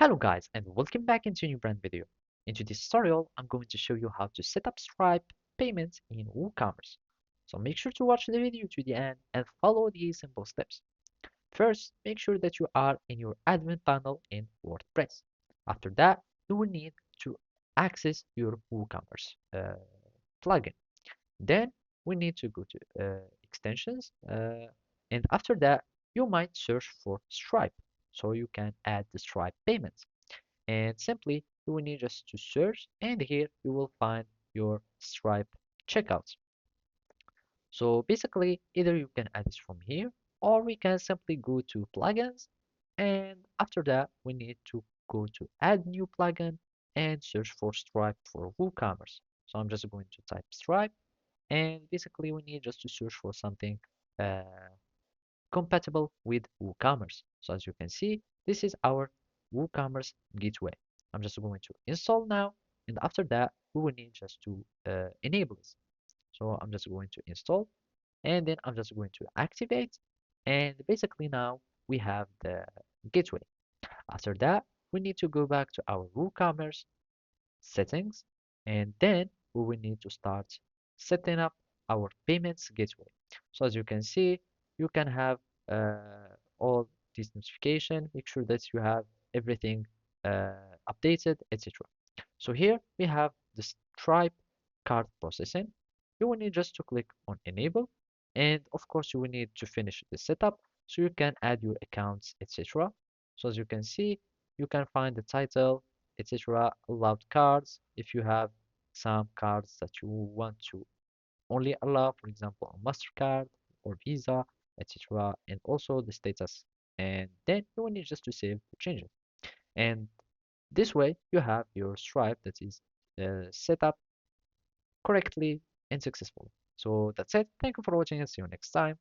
Hello guys and welcome back into a new brand video. In today's tutorial, I'm going to show you how to set up Stripe payments in WooCommerce. So make sure to watch the video to the end and follow these simple steps. First, make sure that you are in your admin panel in WordPress. After that, you will need to access your WooCommerce plugin. Then we need to go to extensions and after that, you might search for Stripe so you can add the Stripe payments and simply you will need just to search and here you will find your Stripe checkouts. So basically either you can add this from here or we can simply go to plugins and after that we need to go to add new plugin and search for Stripe for WooCommerce. So I'm just going to type Stripe and basically we need just to search for something uh, compatible with WooCommerce. So as you can see, this is our WooCommerce gateway. I'm just going to install now, and after that, we will need just to enable this. So I'm just going to install, and then I'm just going to activate, and basically now we have the gateway. After that, we need to go back to our WooCommerce settings, and then we will need to start setting up our payments gateway. So as you can see, you can have all these notification, make sure that you have everything updated, etc. So here we have the Stripe card processing. You will need just to click on enable, and of course you will need to finish the setup so you can add your accounts, etc. So as you can see, you can find the title, etc. Allowed cards if you have some cards that you want to only allow, for example, a MasterCard or Visa, etc. And also the status. And then you will need just to save the changes. And this way you have your Stripe that is set up correctly and successfully. So that's it. Thank you for watching and see you next time.